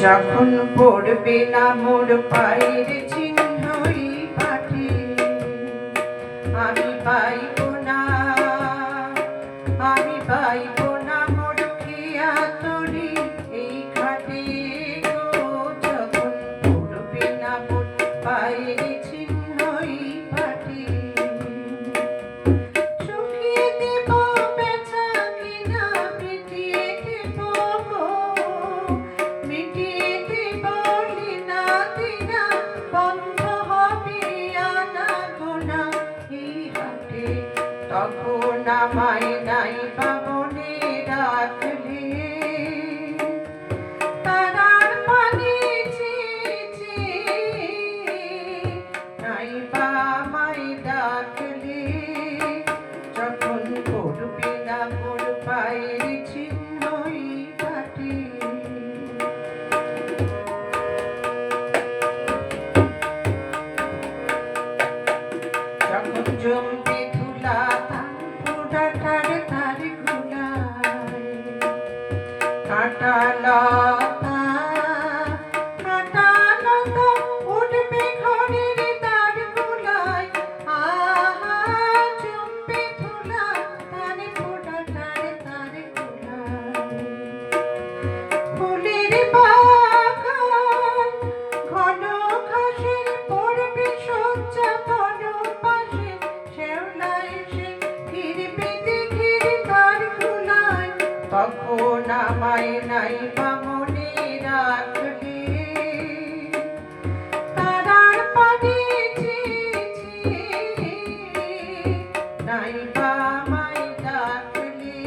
যখন পড়বে না মোর পায়ের চিহ্নই পাঠে, আমি পাইব না, আমি পাইব না মোর খেয়া তরি এই ঘাটে গো। যখন পড়বে না মোর পায়ের চিহ্নই পাঠে, শুকিয়ে দেব বেচা কিনা, মিটিয়ে দেব গো, মিটিয়ে দেব লিনা দিনা, বন্ধ হবে আনা গোনা এই হাটে। তখন আমায় নাই বামনে রাখলে, তারার পানি চেয়েছে নাই বা আমায় ডাকলে। যখন পড়বে না মোর পায়ের চিহ্নই পাঠে, যখন জমবে ধুলা ধান পোড়াটার তার গুলায়, কাঁটা লতা কাঁটা লতা উঠবে ঘরের দ্বার গুলায়। আহা জমবে ধুলা ধান পোড়াটার তার গুলায়। ফুলের বাগান ঘন ঘাসের পড়বে শয্যা ঘন পাশে, শেওলা এসে ফিরবে দিঘির দ্বার গুলায়। তখন আমায় নাই বামনে রাখলে, তারার পানি চেয়েছে নাই বা আমায় ডাকলে।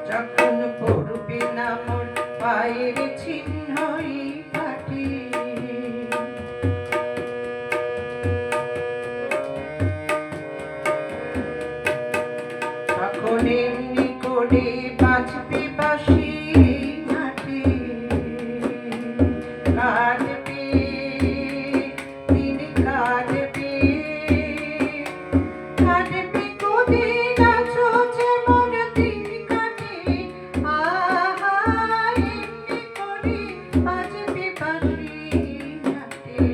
যখন পড়বে না মোর পায়ের চিহ্নই পাঠে, তখন এমনি করে বাজবে বাঁশি মাঠে, কাঁদবে তিনি কাঁদবে, কাঁদবে কদিন আছো যেমন দিন কাটে। আহা এমনি করে বাজবে বাঁশি মাঠে,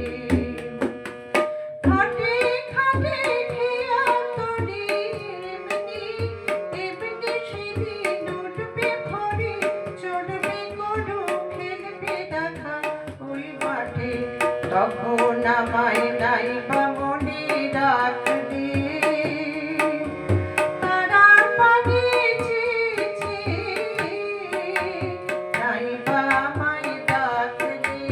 খাটে খাটে খেয়া তরি এমনি এমনি সেদিন উঠবে ভরে, চড়বে গরু খেলবে দেখা ওই মাঠে। তখন আমায় নাই বামনে রাখলে, তারার পানি চেয়েছে নাই বা আমায় ডাকলে।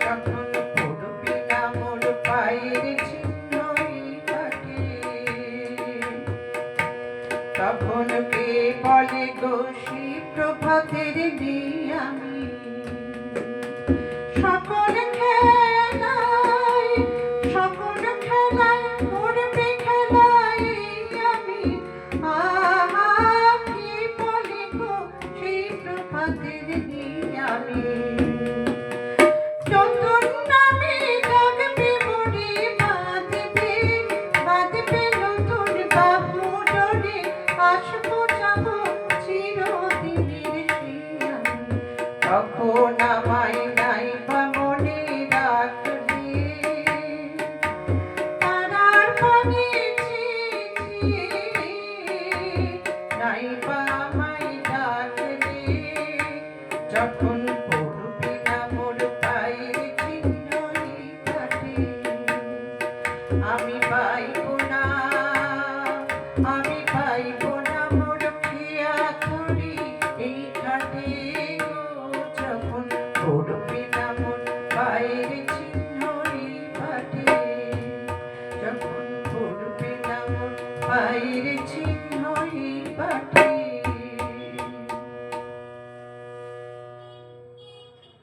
যখন পড়বে না মোর পায়ের চিহ্নই পাঠে, তখন কে বলে গো সেই প্রভাতের নিয়ামি। সকল খেলায় সকল খেলায় করবে খেলায় আমি। আহা কে বলে গো সেই প্রভাতের নিয়ামি। নতুন নামে ডাকবে মোরে, বাঁধবে বাঁধবে নতুন বাহু ডোরে, আসবো যাবো চিরদিনের সেই আমি। তখন আমায় নাই বামনে রাখলে, তারার পানি চেয়েছে নাই বা আমায় ডাকলে। যখন পড়বে না মোর পায়ের চিহ্নই পাঠে, আমি পাইব না, আমি পাইব না মোর খেয়া তরি এই ঘাটে গো। যখন পড়বে না মোর পায়ের চিহ্নই পাঠে, যখন পড়বে না মোর পায়ের চিহ্ন।